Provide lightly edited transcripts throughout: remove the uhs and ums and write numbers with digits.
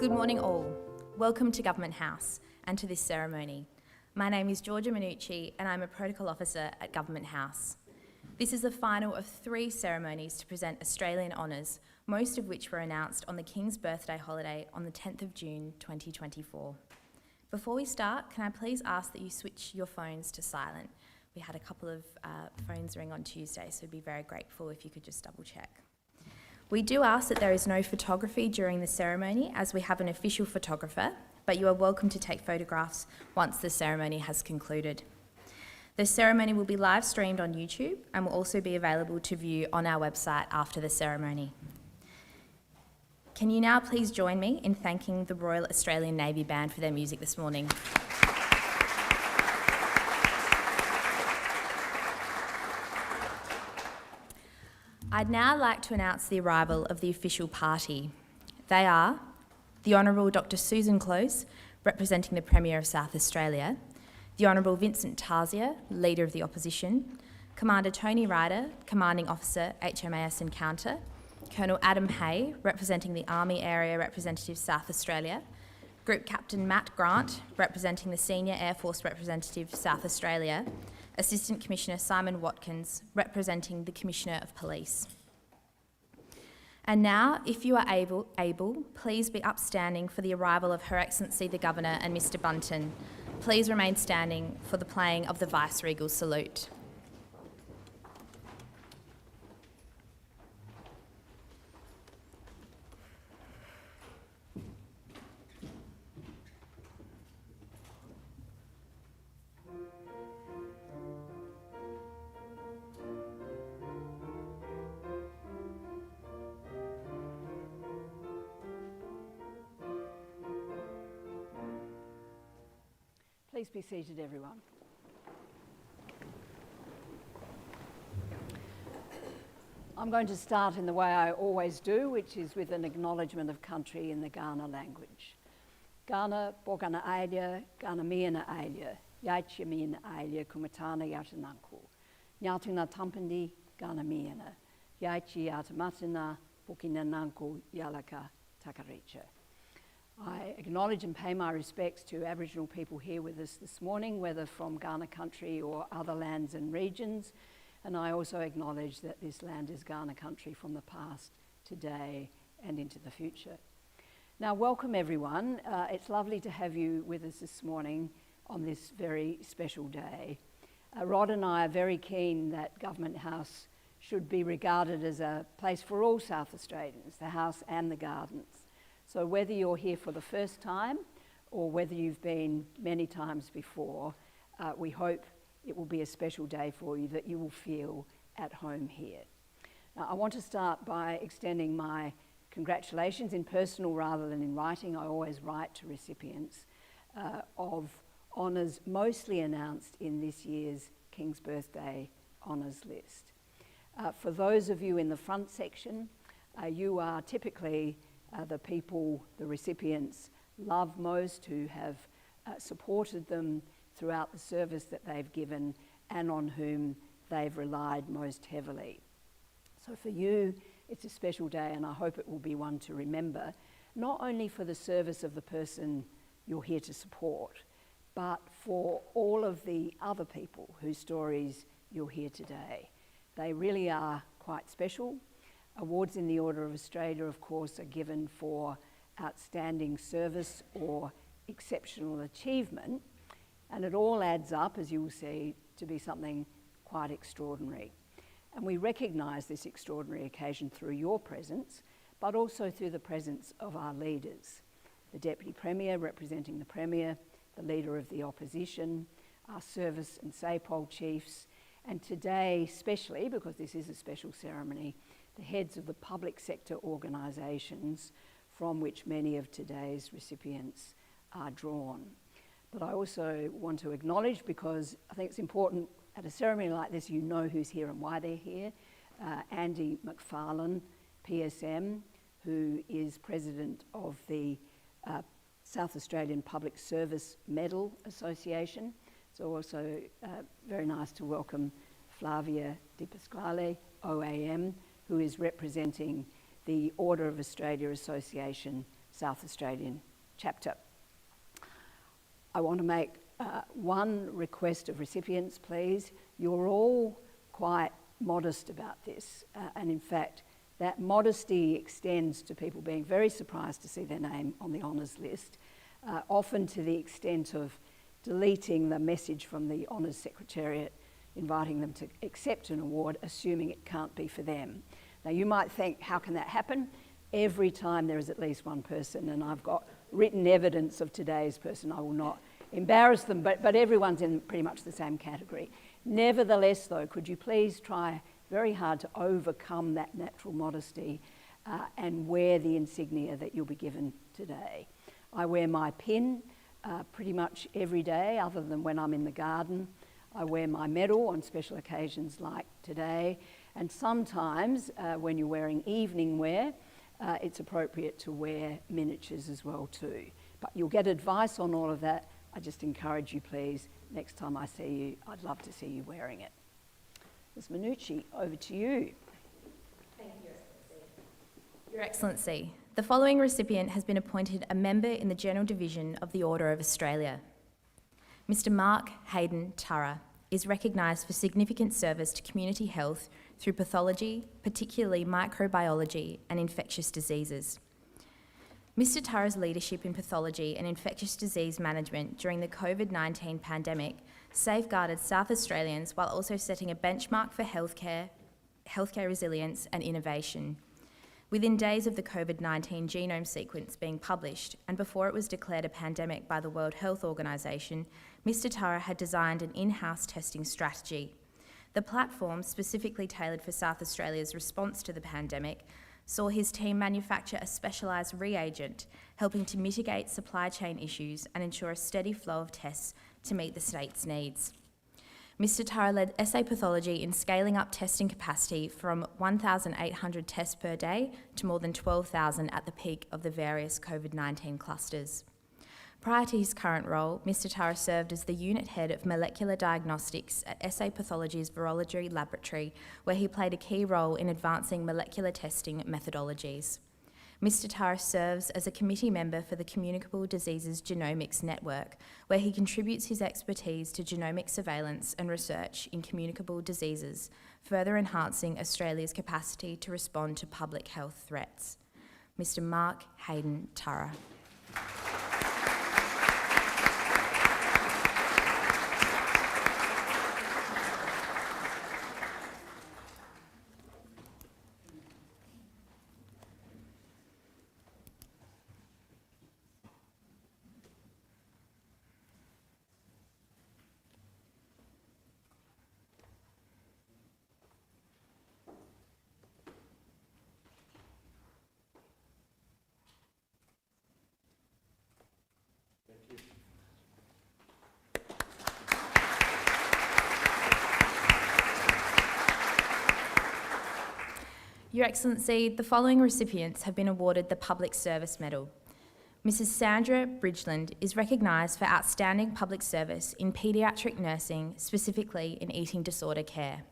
Good morning all. Welcome to Government House and to this ceremony. My name is Georgia Minucci and I'm a Protocol Officer at Government House. This is the final of 3 ceremonies to present Australian honours, most of which were announced on the King's birthday holiday on the 10th of June 2024. Before we start, can I please ask that you switch your phones to silent? We had a couple of phones ring on Tuesday, so we'd be very grateful if you could just double check. We do ask that there is no photography during the ceremony as we have an official photographer, but you are welcome to take photographs once the ceremony has concluded. The ceremony will be live streamed on YouTube and will also be available to view on our website after the ceremony. Can you now please join me in thanking the Royal Australian Navy Band for their music this morning? I'd now like to announce the arrival of the official party. They are the Honourable Dr Suzanne, representing the Premier of South Australia, the Honourable Vincent Tarzia, Leader of the Opposition, Commander Tony Ryder, Commanding Officer, HMAS Encounter, Colonel Adam Hay, representing the Army Area Representative South Australia, Group Captain Matt Grant, representing the Senior Air Force Representative South Australia, Assistant Commissioner Simon Watkins, representing the Commissioner of Police. And now, if you are able, please be upstanding for the arrival of Her Excellency the Governor and Mr Bunton. Please remain standing for the playing of the Vice-Regal Salute. Please be seated, everyone. I'm going to start in the way I always do, which is with an acknowledgement of country in the Kaurna language. Kaurna bokana aile, Kaurna miana aile, yaitcha miana aile, kumatana yatananku. Nyatuna tampandi, Kaurna miana, yaitchi yatamatana, bukina nanku, yalaka takaricha. I acknowledge and pay my respects to Aboriginal people here with us this morning, whether from Kaurna country or other lands and regions, and I also acknowledge that this land is Kaurna country from the past, today and into the future. Now, welcome everyone. It's lovely to have you with us this morning on this very special day. Rod and I are very keen that Government House should be regarded as a place for all South Australians, the house and the gardens. So whether you're here for the first time or whether you've been many times before, we hope it will be a special day for you, that you will feel at home here. Now, I want to start by extending my congratulations in personal rather than in writing. I always write to recipients of honours mostly announced in this year's King's Birthday honours list. For those of you in the front section, you are typically the people, the recipients love most, who have supported them throughout the service that they've given and on whom they've relied most heavily. So for you, it's a special day, and I hope it will be one to remember, not only for the service of the person you're here to support, but for all of the other people whose stories you'll hear today. They really are quite special. Awards in the Order of Australia, of course, are given for outstanding service or exceptional achievement, and it all adds up, as you will see, to be something quite extraordinary. And we recognise this extraordinary occasion through your presence, but also through the presence of our leaders. The Deputy Premier representing the Premier, the Leader of the Opposition, our Service and SAPOL Chiefs, and today, especially, because this is a special ceremony, the heads of the public sector organisations from which many of today's recipients are drawn. But I also want to acknowledge, because I think it's important at a ceremony like this, you know who's here and why they're here. Andy McFarlane, PSM, who is president of the South Australian Public Service Medal Association. It's also very nice to welcome Flavia Di Pasquale, OAM, who is representing the Order of Australia Association South Australian chapter. I want to make one request of recipients, please. You're all quite modest about this, and in fact, that modesty extends to people being very surprised to see their name on the honours list, often to the extent of deleting the message from the Honours Secretariat inviting them to accept an award, assuming it can't be for them. Now you might think, how can that happen? Every time there is at least one person, and I've got written evidence of today's person, I will not embarrass them, but everyone's in pretty much the same category. Nevertheless though, could you please try very hard to overcome that natural modesty and wear the insignia that you'll be given today. I wear my pin pretty much every day, other than when I'm in the garden. I wear my medal on special occasions like today, and sometimes when you're wearing evening wear, it's appropriate to wear miniatures as well too. But you'll get advice on all of that. I just encourage you, please, next time I see you, I'd love to see you wearing it. Ms. Minucci, over to you. Thank you, Your Excellency. Your Excellency, the following recipient has been appointed a member in the General Division of the Order of Australia. Mr. Mark Hayden Turra is recognised for significant service to community health through pathology, particularly microbiology and infectious diseases. Mr. Turra's leadership in pathology and infectious disease management during the COVID-19 pandemic safeguarded South Australians while also setting a benchmark for healthcare resilience and innovation. Within days of the COVID-19 genome sequence being published, and before it was declared a pandemic by the World Health Organization, Mr. Turra had designed an in-house testing strategy. The platform, specifically tailored for South Australia's response to the pandemic, saw his team manufacture a specialised reagent, helping to mitigate supply chain issues and ensure a steady flow of tests to meet the state's needs. Mr. Turra led SA Pathology in scaling up testing capacity from 1,800 tests per day to more than 12,000 at the peak of the various COVID-19 clusters. Prior to his current role, Mr. Turra served as the unit head of molecular diagnostics at SA Pathology's virology laboratory, where he played a key role in advancing molecular testing methodologies. Mr. Turra serves as a committee member for the Communicable Diseases Genomics Network, where he contributes his expertise to genomic surveillance and research in communicable diseases, further enhancing Australia's capacity to respond to public health threats. Mr. Mark Hayden Turra. Your Excellency, the following recipients have been awarded the Public Service Medal. Mrs. Sandra Bridgeland is recognised for outstanding public service in paediatric nursing, specifically in eating disorder care.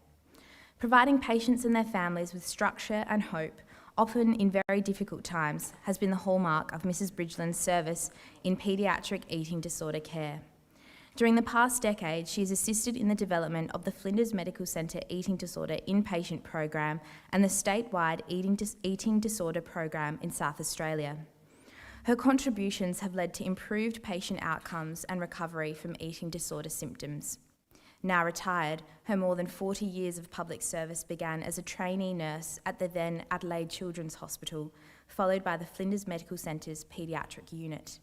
Providing patients and their families with structure and hope, often in very difficult times, has been the hallmark of Mrs. Bridgeland's service in paediatric eating disorder care. During the past decade, she has assisted in the development of the Flinders Medical Centre Eating Disorder Inpatient Program and the statewide Eating Disorder Program in South Australia. Her contributions have led to improved patient outcomes and recovery from eating disorder symptoms. Now retired, her more than 40 years of public service began as a trainee nurse at the then Adelaide Children's Hospital, followed by the Flinders Medical Centre's paediatric unit.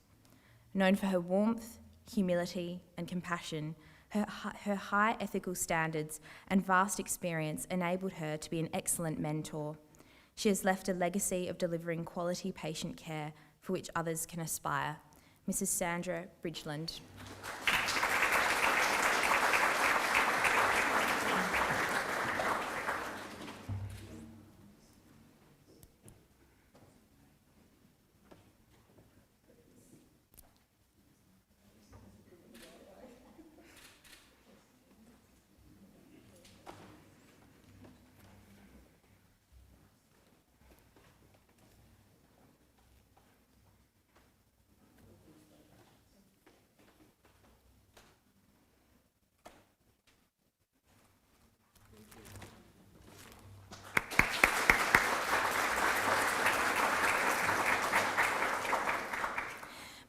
Known for her warmth, humility and compassion, her high ethical standards and vast experience enabled her to be an excellent mentor. She has left a legacy of delivering quality patient care for which others can aspire. Mrs. Sandra Bridgeland.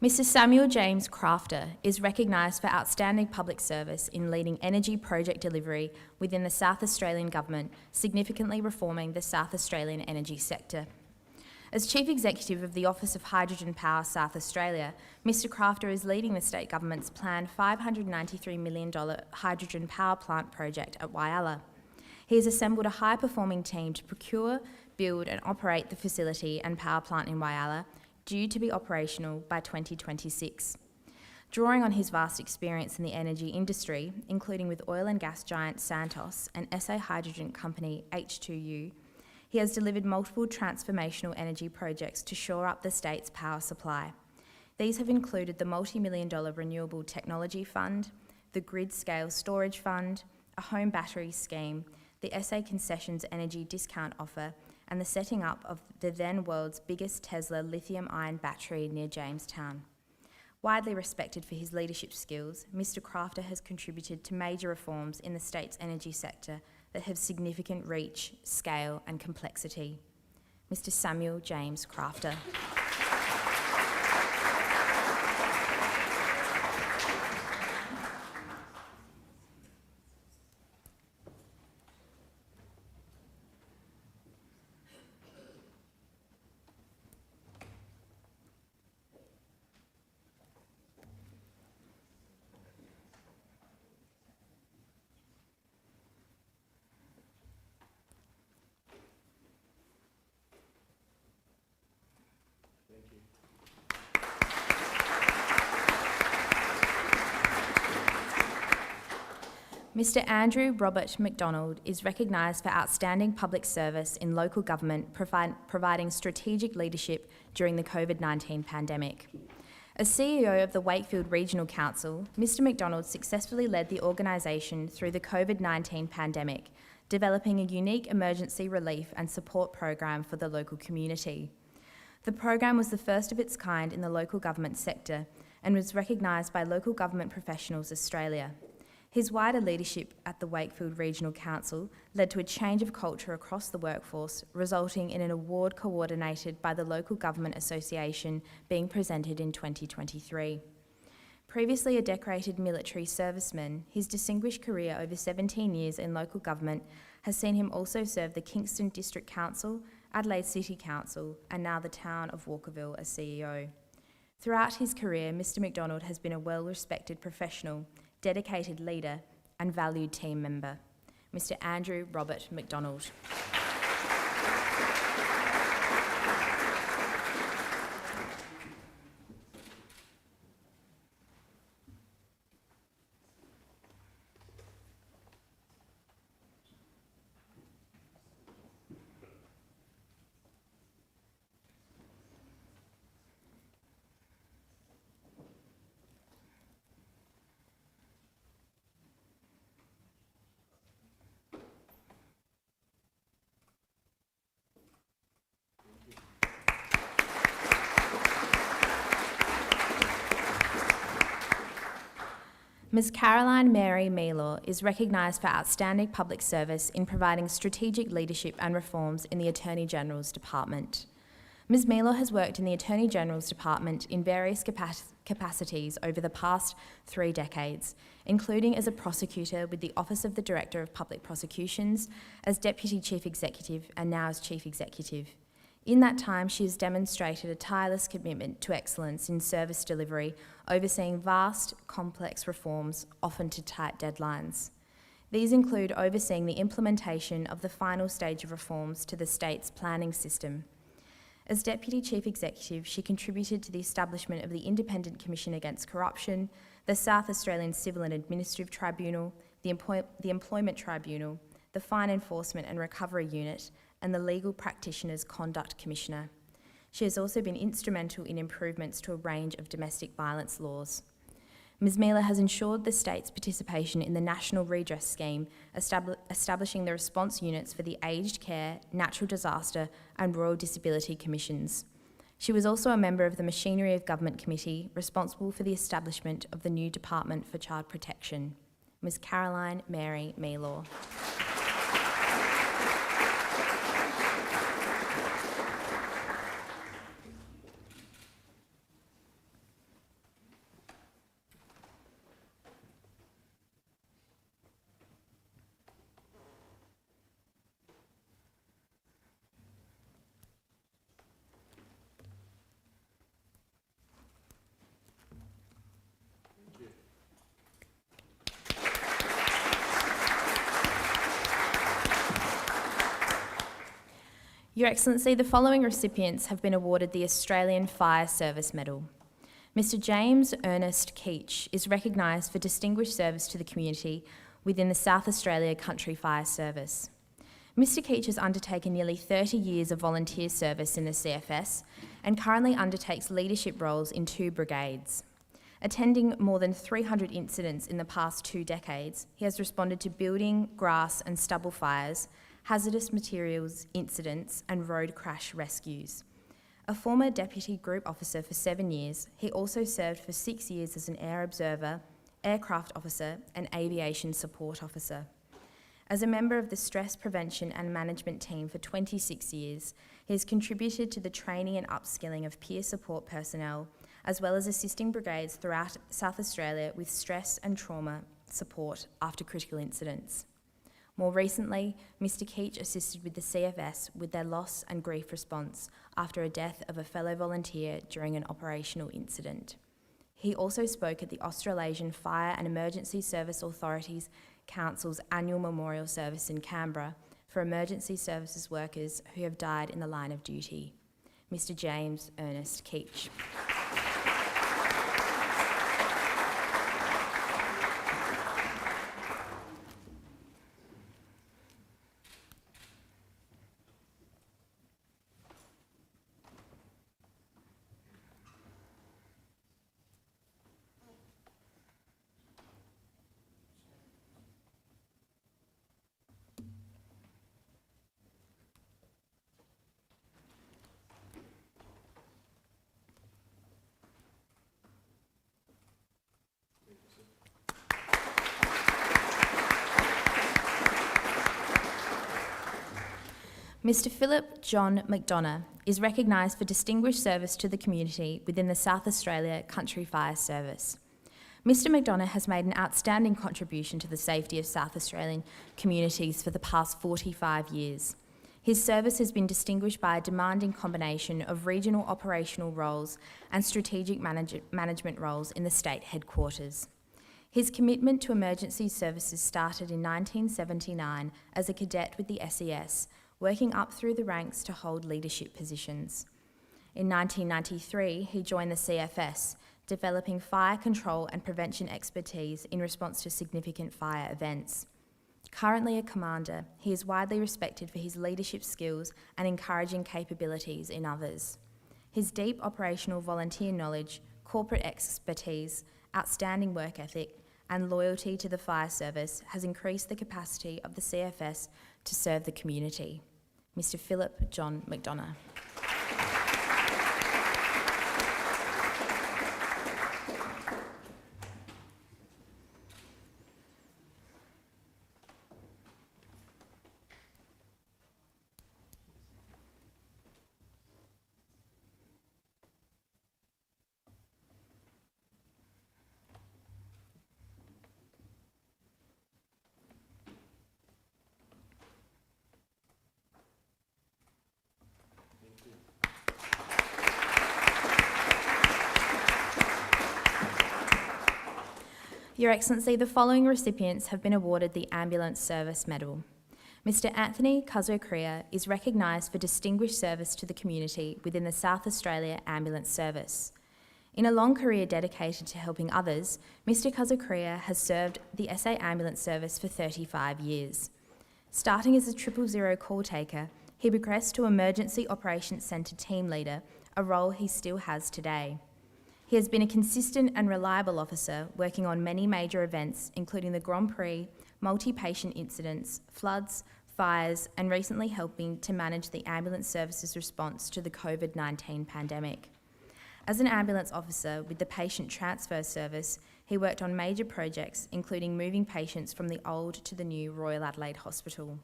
Mr Samuel James Crafter is recognised for outstanding public service in leading energy project delivery within the South Australian Government, significantly reforming the South Australian energy sector. As Chief Executive of the Office of Hydrogen Power South Australia, Mr Crafter is leading the State Government's planned $593 million hydrogen power plant project at Whyalla. He has assembled a high-performing team to procure, build and operate the facility and power plant in Whyalla, due to be operational by 2026. Drawing on his vast experience in the energy industry, including with oil and gas giant Santos and SA hydrogen company H2U, he has delivered multiple transformational energy projects to shore up the state's power supply. These have included the multi-million-dollar Renewable Technology Fund, the Grid Scale Storage Fund, a home battery scheme, the SA Concessions Energy Discount Offer, and the setting up of the then world's biggest Tesla lithium-ion battery near Jamestown. Widely respected for his leadership skills, Mr Crafter has contributed to major reforms in the state's energy sector that have significant reach, scale and complexity. Mr Samuel James Crafter. Mr Andrew Robert McDonald is recognised for outstanding public service in local government, providing strategic leadership during the COVID-19 pandemic. As CEO of the Wakefield Regional Council, Mr McDonald successfully led the organisation through the COVID-19 pandemic, developing a unique emergency relief and support program for the local community. The program was the first of its kind in the local government sector and was recognised by Local Government Professionals Australia. His wider leadership at the Wakefield Regional Council led to a change of culture across the workforce, resulting in an award coordinated by the Local Government Association being presented in 2023. Previously a decorated military serviceman, his distinguished career over 17 years in local government has seen him also serve the Kingston District Council, Adelaide City Council, and now the town of Walkerville as CEO. Throughout his career, Mr McDonald has been a well-respected professional, dedicated leader and valued team member. Mr Andrew Robert McDonald. Ms Caroline Mary Milo is recognised for outstanding public service in providing strategic leadership and reforms in the Attorney-General's Department. Ms Milo has worked in the Attorney-General's Department in various capacities over the past 3 decades, including as a prosecutor with the Office of the Director of Public Prosecutions, as Deputy Chief Executive and now as Chief Executive. In that time, she has demonstrated a tireless commitment to excellence in service delivery, overseeing vast, complex reforms, often to tight deadlines. These include overseeing the implementation of the final stage of reforms to the state's planning system. As Deputy Chief Executive, she contributed to the establishment of the Independent Commission Against Corruption, the South Australian Civil and Administrative Tribunal, the Employment Tribunal, the Fine Enforcement and Recovery Unit, and the Legal Practitioners Conduct Commissioner. She has also been instrumental in improvements to a range of domestic violence laws. Ms Miller has ensured the state's participation in the National Redress Scheme, establishing the response units for the Aged Care, Natural Disaster and Royal Disability Commissions. She was also a member of the Machinery of Government Committee, responsible for the establishment of the new Department for Child Protection. Ms Caroline Mary Miller. Your Excellency, the following recipients have been awarded the Australian Fire Service Medal. Mr James Ernest Ke is recognised for distinguished service to the community within the South Australia Country Fire Service. Mr Ke has undertaken nearly 30 years of volunteer service in the CFS and currently undertakes leadership roles in 2 brigades. Attending more than 300 incidents in the past 2 decades, he has responded to building, grass and stubble fires, hazardous materials incidents and road crash rescues. A former Deputy Group Officer for 7 years, he also served for 6 years as an Air Observer, Aircraft Officer and Aviation Support Officer. As a member of the Stress Prevention and Management team for 26 years, he has contributed to the training and upskilling of peer support personnel, as well as assisting brigades throughout South Australia with stress and trauma support after critical incidents. More recently, Mr Ke assisted with the CFS with their loss and grief response after a death of a fellow volunteer during an operational incident. He also spoke at the Australasian Fire and Emergency Service Authorities Council's annual memorial service in Canberra for emergency services workers who have died in the line of duty. Mr James Ernest Ke. Mr Philip John McDonna is recognised for distinguished service to the community within the South Australia Country Fire Service. Mr McDonna has made an outstanding contribution to the safety of South Australian communities for the past 45 years. His service has been distinguished by a demanding combination of regional operational roles and strategic management roles in the state headquarters. His commitment to emergency services started in 1979 as a cadet with the SES, working up through the ranks to hold leadership positions. In 1993, he joined the CFS, developing fire control and prevention expertise in response to significant fire events. Currently a commander, he is widely respected for his leadership skills and encouraging capabilities in others. His deep operational volunteer knowledge, corporate expertise, outstanding work ethic, and loyalty to the fire service has increased the capacity of the CFS to serve the community. Mr Philip John McDonna. Your Excellency, the following recipients have been awarded the Ambulance Service Medal. Mr Anthony Kazo is recognised for distinguished service to the community within the South Australia Ambulance Service. In a long career dedicated to helping others, Mr Kazo has served the SA Ambulance Service for 35 years. Starting as a 000 call taker, he progressed to Emergency Operations Centre team leader, a role he still has today. He has been a consistent and reliable officer, working on many major events, including the Grand Prix, multi-patient incidents, floods, fires, and recently helping to manage the ambulance service's response to the COVID-19 pandemic. As an ambulance officer with the Patient Transfer Service, he worked on major projects, including moving patients from the old to the new Royal Adelaide Hospital.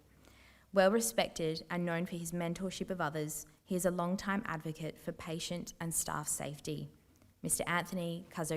Well respected and known for his mentorship of others, he is a long-time advocate for patient and staff safety. Mr Anthony Kazo.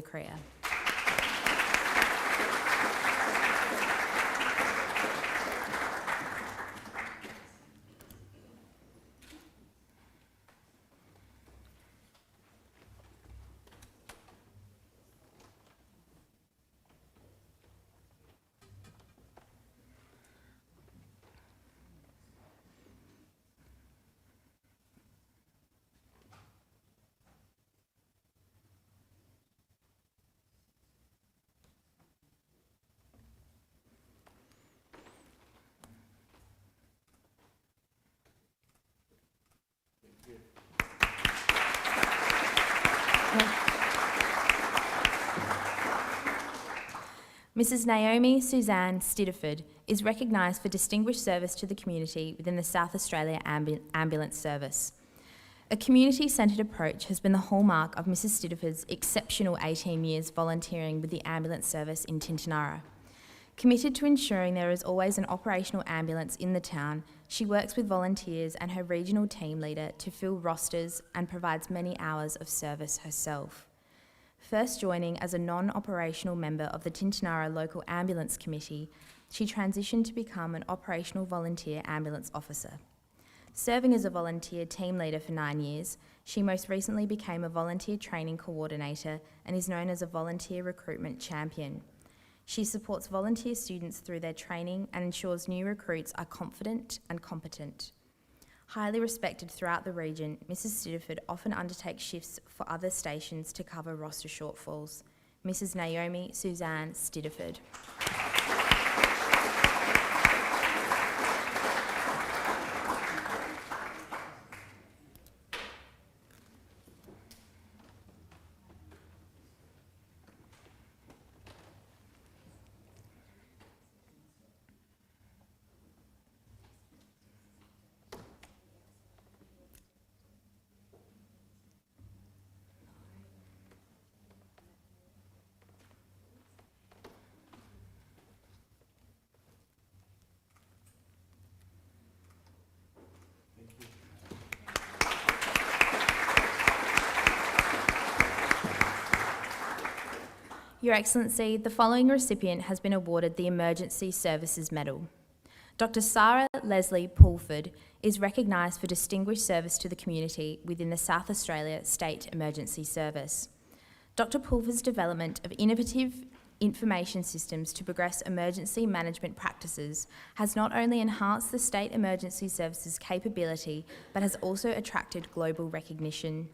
Mrs. Naomi Suzanne Stford is recognised for distinguished service to the community within the South Australia Ambulance Service. A community-centred approach has been the hallmark of Mrs. Stford's exceptional 18 years volunteering with the ambulance service in Tintinara. Committed to ensuring there is always an operational ambulance in the town, she works with volunteers and her regional team leader to fill rosters and provides many hours of service herself. First joining as a non-operational member of the Tintinara Local Ambulance Committee, she transitioned to become an operational volunteer ambulance officer. Serving as a volunteer team leader for 9 years, she most recently became a volunteer training coordinator and is known as a volunteer recruitment champion. She supports volunteer students through their training and ensures new recruits are confident and competent. Highly respected throughout the region, Mrs. Stford often undertakes shifts for other stations to cover roster shortfalls. Mrs. Naomi Suzanne Stford. Your Excellency, the following recipient has been awarded the Emergency Services Medal. Dr. Sarah Leslie Pford is recognised for distinguished service to the community within the South Australia State Emergency Service. Dr. Pford's development of innovative information systems to progress emergency management practices has not only enhanced the State Emergency Services capability, but has also attracted global recognition.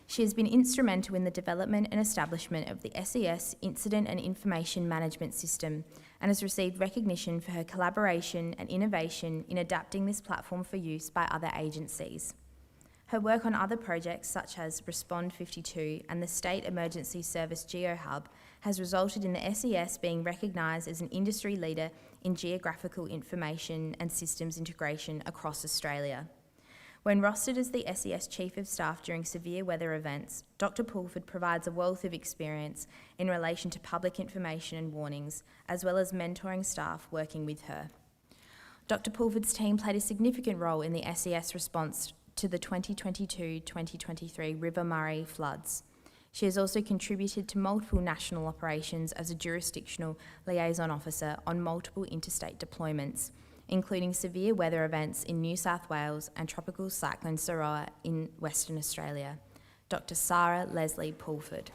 She has been instrumental in the development and establishment of the SES Incident and Information Management System and has received recognition for her collaboration and innovation in adapting this platform for use by other agencies. Her work on other projects such as Respond 52 and the State Emergency Service GeoHub has resulted in the SES being recognised as an industry leader in geographical information and systems integration across Australia. When rostered as the SES Chief of Staff during severe weather events, Dr. Pford provides a wealth of experience in relation to public information and warnings, as well as mentoring staff working with her. Dr. Pford's team played a significant role in the SES response to the 2022-2023 River Murray floods. She has also contributed to multiple national operations as a jurisdictional liaison officer on multiple interstate deployments, including severe weather events in New South Wales and Tropical Cyclone Saroa in Western Australia. Dr. Sarah Leslie Pford.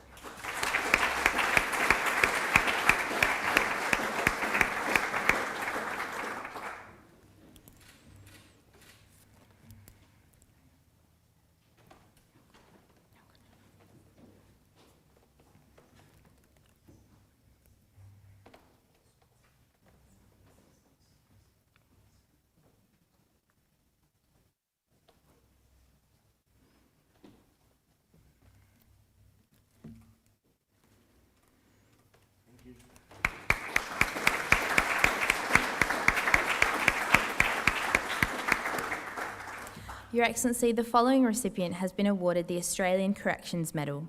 Your Excellency, the following recipient has been awarded the Australian Corrections Medal.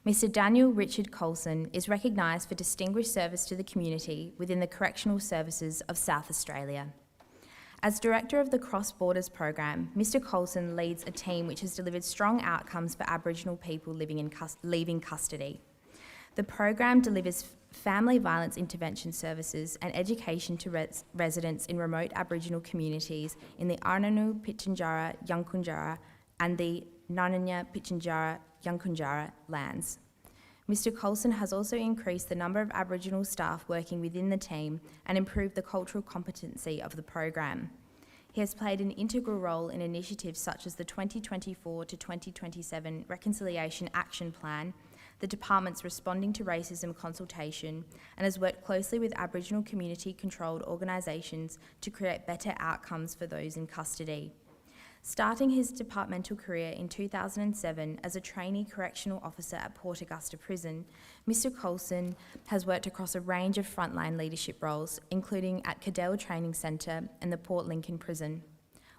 Mr. Daniel Richard Coulson is recognised for distinguished service to the community within the Correctional Services of South Australia. As Director of the Cross Borders Program, Mr. Coulson leads a team which has delivered strong outcomes for Aboriginal people leaving custody. The program delivers family violence intervention services and education to residents in remote Aboriginal communities in the Arnunu Pitjantjatjara Yankunytjatjara and the Narnanya Pitjantjatjara Yankunytjatjara lands. Mr. Coulson has also increased the number of Aboriginal staff working within the team and improved the cultural competency of the program. He has played an integral role in initiatives such as the 2024 to 2027 Reconciliation Action Plan, the Department's Responding to Racism consultation, and has worked closely with Aboriginal community-controlled organisations to create better outcomes for those in custody. Starting his departmental career in 2007 as a trainee correctional officer at Port Augusta Prison, Mr Coulson has worked across a range of frontline leadership roles, including at Cadell Training Centre and the Port Lincoln Prison.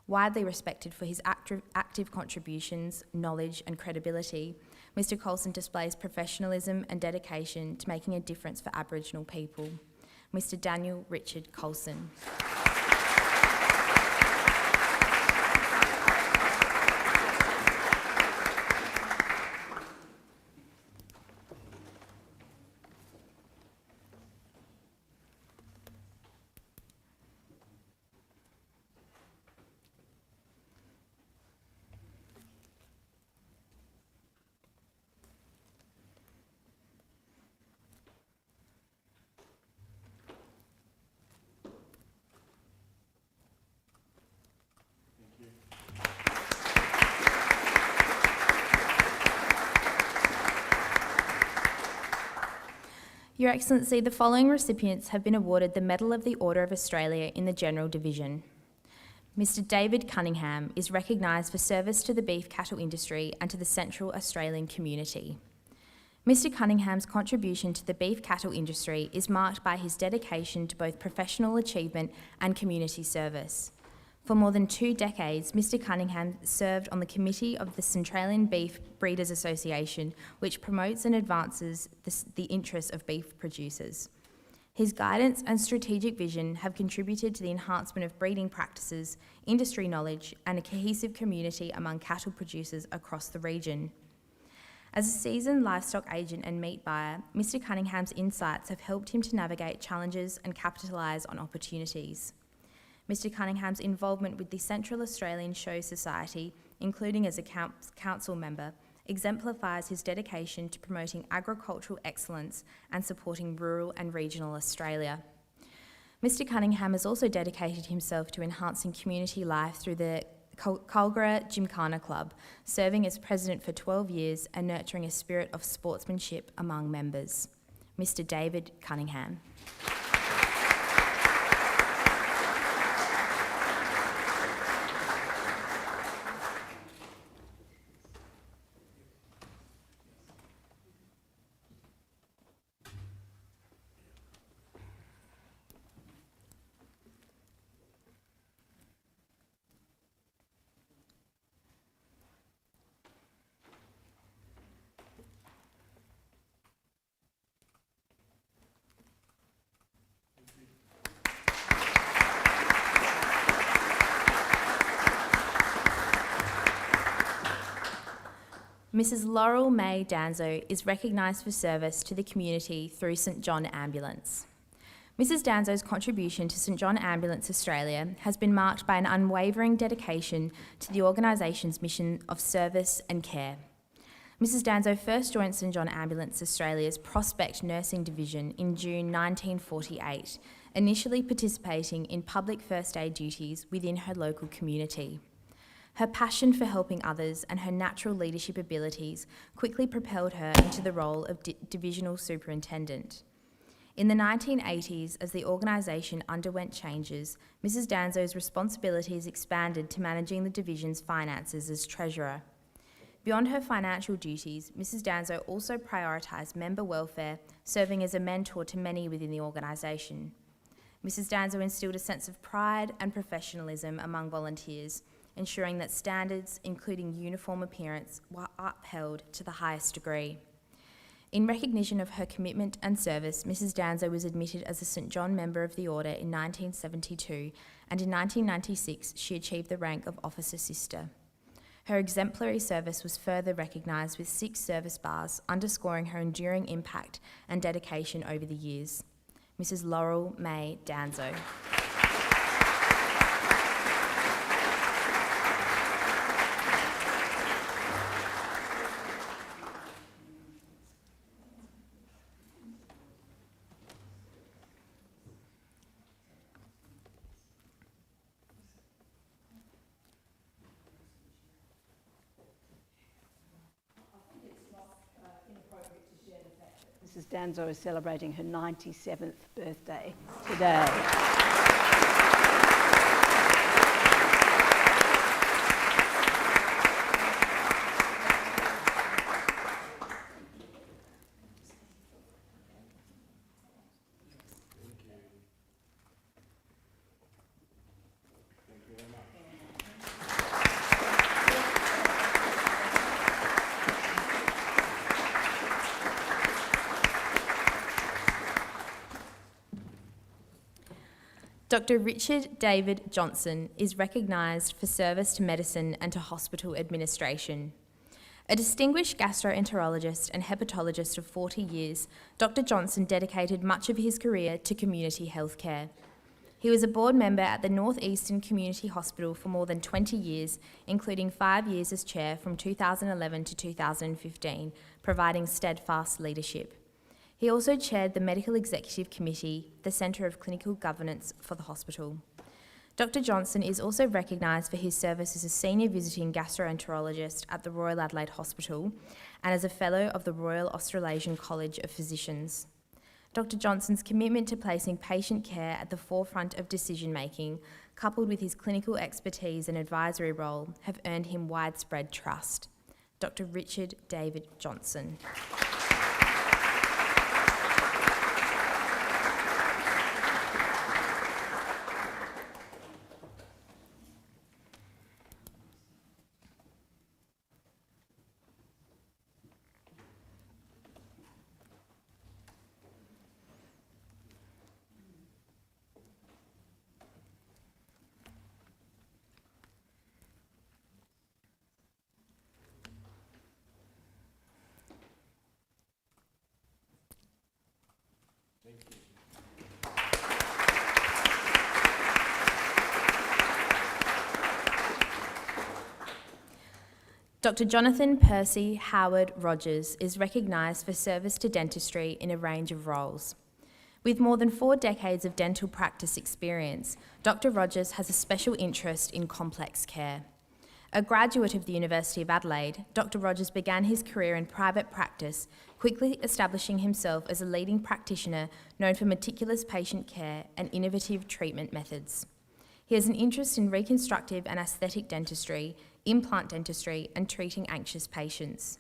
Widely respected for his active contributions, knowledge and credibility, Mr Coulson displays professionalism and dedication to making a difference for Aboriginal people. Mr Daniel Richard Coulson. Your Excellency, the following recipients have been awarded the Medal of the Order of Australia in the General Division. Mr David Cunningham is recognised for service to the beef cattle industry and to the Central Australian community. Mr Cunningham's contribution to the beef cattle industry is marked by his dedication to both professional achievement and community service. For more than 2 decades, Mr Cunningham served on the committee of the Centralian Beef Breeders Association, which promotes and advances the interests of beef producers. His guidance and strategic vision have contributed to the enhancement of breeding practices, industry knowledge, and a cohesive community among cattle producers across the region. As a seasoned livestock agent and meat buyer, Mr Cunningham's insights have helped him to navigate challenges and capitalise on opportunities. Mr Cunningham's involvement with the Central Australian Show Society, including as a council member, exemplifies his dedication to promoting agricultural excellence and supporting rural and regional Australia. Mr Cunningham has also dedicated himself to enhancing community life through the Culgara Gymkhana Club, serving as president for 12 years and nurturing a spirit of sportsmanship among members. Mr David Cunningham. Mrs Laurel May Danzo is recognised for service to the community through St John Ambulance. Mrs Danzo's contribution to St John Ambulance Australia has been marked by an unwavering dedication to the organisation's mission of service and care. Mrs Danzo first joined St John Ambulance Australia's Prospect Nursing Division in June 1948, initially participating in public first aid duties within her local community. Her passion for helping others and her natural leadership abilities quickly propelled her into the role of divisional superintendent. In the 1980s, as the organisation underwent changes, Mrs Danzo's responsibilities expanded to managing the division's finances as treasurer. Beyond her financial duties, Mrs Danzo also prioritised member welfare, serving as a mentor to many within the organisation. Mrs Danzo instilled a sense of pride and professionalism among volunteers, ensuring that standards, including uniform appearance, were upheld to the highest degree. In recognition of her commitment and service, Mrs Danzo was admitted as a St John Member of the Order in 1972, and in 1996 she achieved the rank of Officer Sister. Her exemplary service was further recognised with 6 service bars, underscoring her enduring impact and dedication over the years. Mrs Laurel May Danzo. Mrs Danzo is celebrating her 97th birthday today. Dr. Richard David Johnson is recognised for service to medicine and to hospital administration. A distinguished gastroenterologist and hepatologist of 40 years, Dr. Johnson dedicated much of his career to community healthcare. He was a board member at the North Eastern Community Hospital for more than 20 years, including 5 years as chair from 2011 to 2015, providing steadfast leadership. He also chaired the Medical Executive Committee, the Centre of Clinical Governance for the hospital. Dr. Johnson is also recognised for his service as a senior visiting gastroenterologist at the Royal Adelaide Hospital and as a Fellow of the Royal Australasian College of Physicians. Dr. Johnson's commitment to placing patient care at the forefront of decision-making, coupled with his clinical expertise and advisory role, have earned him widespread trust. Dr. Richard David Johnson. Dr. Jonathan Percy Howard Rogers is recognised for service to dentistry in a range of roles. With more than 4 decades of dental practice experience, Dr. Rogers has a special interest in complex care. A graduate of the University of Adelaide, Dr. Rogers began his career in private practice, quickly establishing himself as a leading practitioner known for meticulous patient care and innovative treatment methods. He has an interest in reconstructive and aesthetic dentistry, implant dentistry, and treating anxious patients.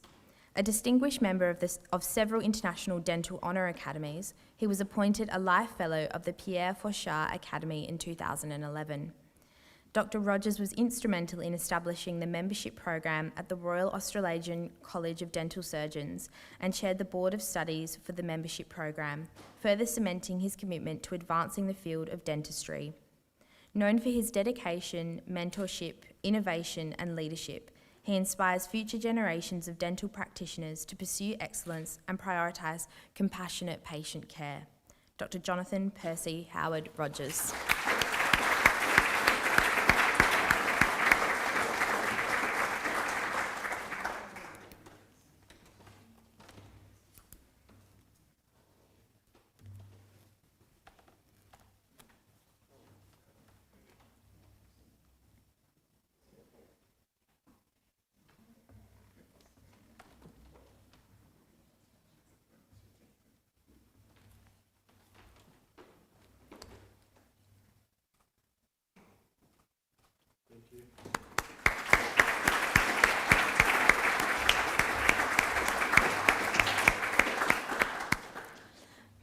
A distinguished member of several international dental honour academies, he was appointed a Life Fellow of the Pierre Fauchard Academy in 2011. Dr. Rogers was instrumental in establishing the membership program at the Royal Australasian College of Dental Surgeons and chaired the Board of Studies for the membership program, further cementing his commitment to advancing the field of dentistry. Known for his dedication, mentorship, innovation and leadership, he inspires future generations of dental practitioners to pursue excellence and prioritise compassionate patient care. Dr. Jonathan Percy Howard Rogers.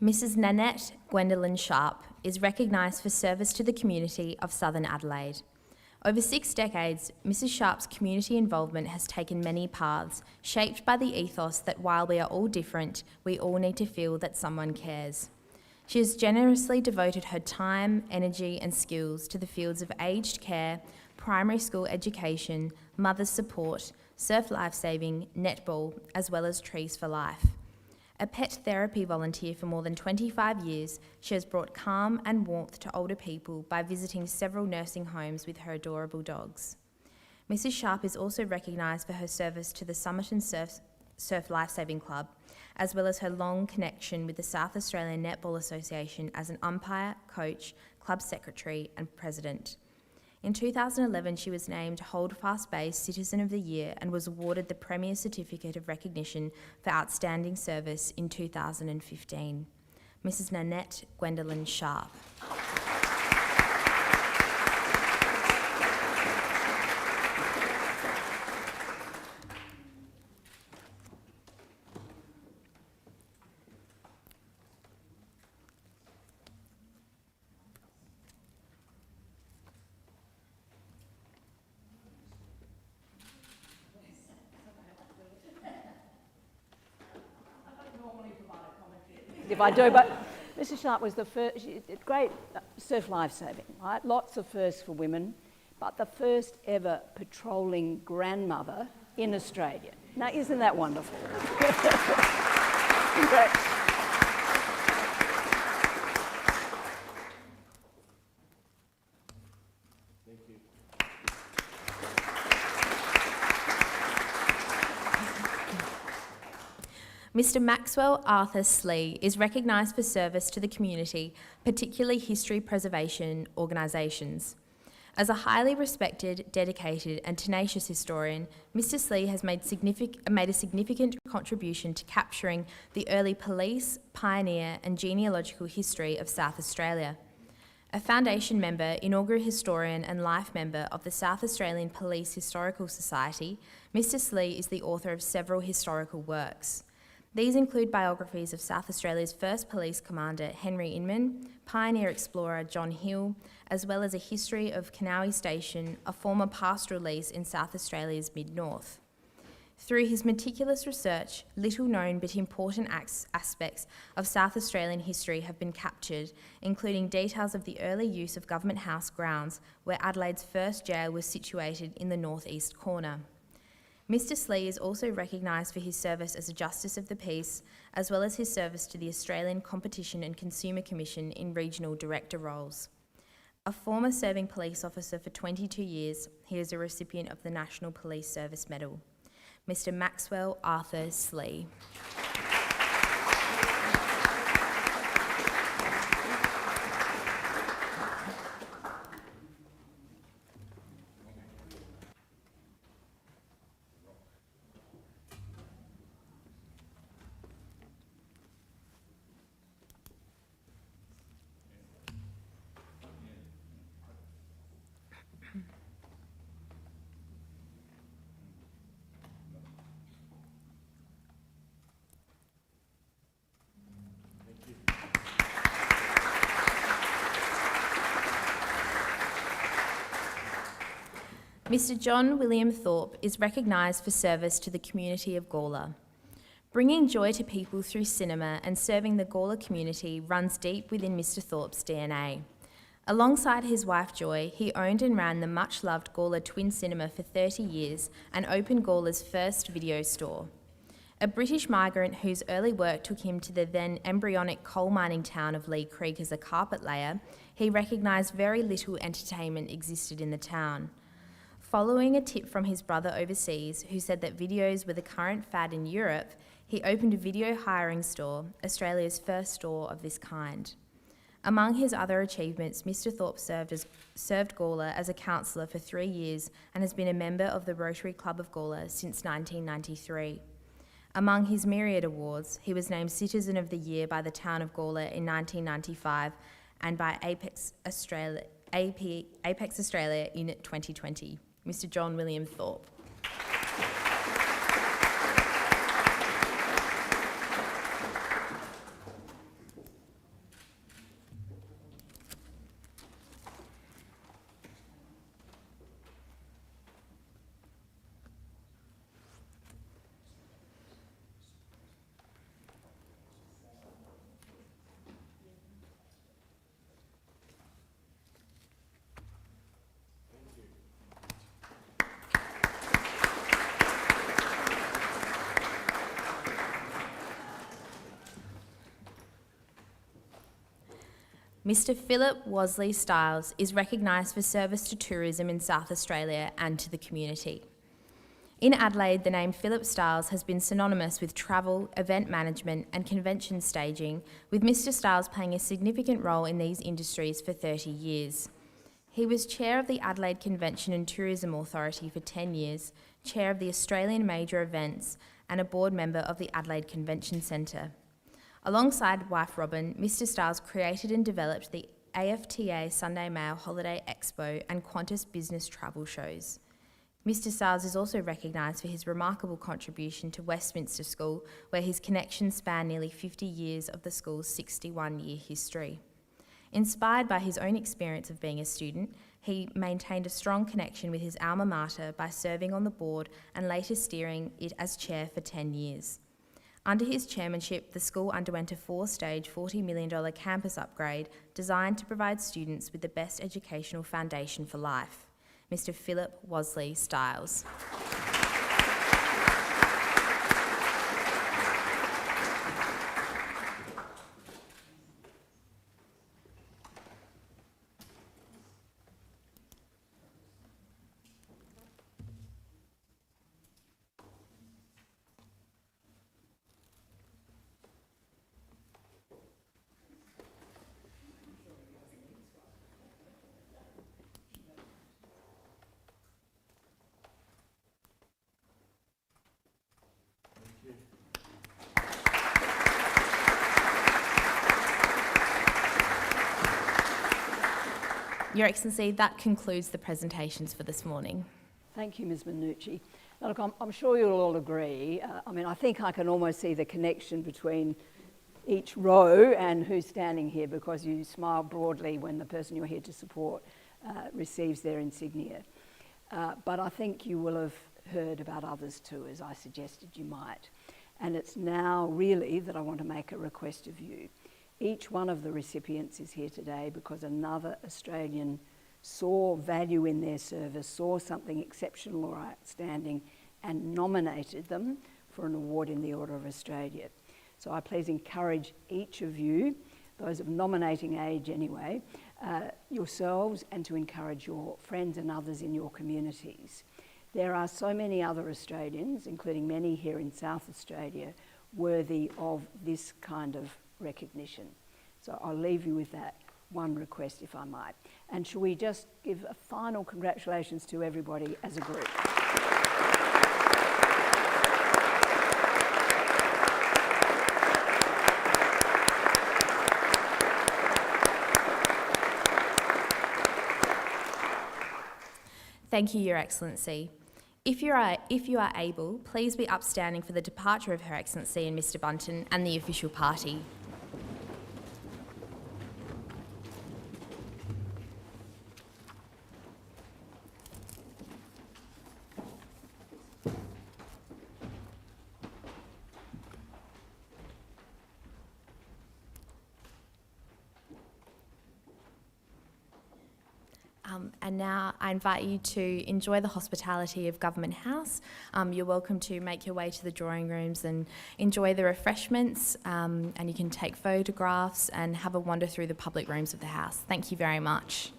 Mrs. Nanette Sharp is recognised for service to the community of Southern Adelaide. Over 6 decades, Mrs. Sharp's community involvement has taken many paths, shaped by the ethos that while we are all different, we all need to feel that someone cares. She has generously devoted her time, energy and skills to the fields of aged care, primary school education, mother's support, surf lifesaving, netball, as well as Trees for Life. A pet therapy volunteer for more than 25 years, she has brought calm and warmth to older people by visiting several nursing homes with her adorable dogs. Mrs. Sharp is also recognised for her service to the Somerton Surf Lifesaving Club, as well as her long connection with the South Australian Netball Association as an umpire, coach, club secretary and president. In 2011, she was named Holdfast Bay Citizen of the Year and was awarded the Premier Certificate of Recognition for Outstanding Service in 2015. Mrs. Nanette Sharp. If I do, but Mrs. Sharp was the first, great surf lifesaving, right? Lots of firsts for women, but the first ever patrolling grandmother in Australia. Now, isn't that wonderful? Congrats. Mr. Maxwell Arthur Slee is recognised for service to the community, particularly history preservation organisations. As a highly respected, dedicated and tenacious historian, Mr. Slee has made a significant contribution to capturing the early police, pioneer and genealogical history of South Australia. A foundation member, inaugural historian and life member of the South Australian Police Historical Society, Mr. Slee is the author of several historical works. These include biographies of South Australia's first police commander, Henry Inman, pioneer explorer John Hill, as well as a history of Kanowie Station, a former pastoral lease in South Australia's mid-north. Through his meticulous research, little known but important aspects of South Australian history have been captured, including details of the early use of Government House grounds, where Adelaide's first jail was situated in the northeast corner. Mr. Slee is also recognised for his service as a Justice of the Peace, as well as his service to the Australian Competition and Consumer Commission in regional director roles. A former serving police officer for 22 years, he is a recipient of the National Police Service Medal. Mr. Maxwell Arthur Slee. Mr. John William Thorp is recognised for service to the community of Gawler. Bringing joy to people through cinema and serving the Gawler community runs deep within Mr. Thorp's DNA. Alongside his wife Joy, he owned and ran the much-loved Gawler Twin Cinema for 30 years and opened Gawler's first video store. A British migrant whose early work took him to the then embryonic coal mining town of Lee Creek as a carpet layer, he recognised very little entertainment existed in the town. Following a tip from his brother overseas, who said that videos were the current fad in Europe, he opened a video hiring store, Australia's first store of this kind. Among his other achievements, Mr. Thorp served Gawler as a councillor for 3 years and has been a member of the Rotary Club of Gawler since 1993. Among his myriad awards, he was named Citizen of the Year by the town of Gawler in 1995 and by Apex Australia in 2020. Mr. John William Thorp. Mr. Philip Wesley Stiles is recognised for service to tourism in South Australia and to the community. In Adelaide, the name Philip Stiles has been synonymous with travel, event management and convention staging, with Mr. Stiles playing a significant role in these industries for 30 years. He was chair of the Adelaide Convention and Tourism Authority for 10 years, chair of the Australian Major Events and a board member of the Adelaide Convention Centre. Alongside wife Robin, Mr. Stiles created and developed the AFTA Sunday Mail Holiday Expo and Qantas Business Travel shows. Mr. Stiles is also recognised for his remarkable contribution to Westminster School, where his connections span nearly 50 years of the school's 61-year history. Inspired by his own experience of being a student, he maintained a strong connection with his alma mater by serving on the board and later steering it as chair for 10 years. Under his chairmanship, the school underwent a 4-stage $40 million campus upgrade designed to provide students with the best educational foundation for life. Mr. Philip Wesley Stiles. Your Excellency, that concludes the presentations for this morning. Thank you, Ms Minucci. Now, look, I'm sure you'll all agree. I think I can almost see the connection between each row and who's standing here, because you smile broadly when the person you're here to support receives their insignia. But I think you will have heard about others too, as I suggested you might. And it's now really that I want to make a request of you. Each one of the recipients is here today because another Australian saw value in their service, saw something exceptional or outstanding, and nominated them for an award in the Order of Australia. So I please encourage each of you, those of nominating age anyway, yourselves, and to encourage your friends and others in your communities. There are so many other Australians, including many here in South Australia, worthy of this kind of recognition. So I'll leave you with that one request, if I might. And shall we just give a final congratulations to everybody as a group? Thank you, Your Excellency. If you are able, please be upstanding for the departure of Her Excellency and Mr Bunton and the official party. And now I invite you to enjoy the hospitality of Government House. You're welcome to make your way to the drawing rooms and enjoy the refreshments, and you can take photographs and have a wander through the public rooms of the house. Thank you very much.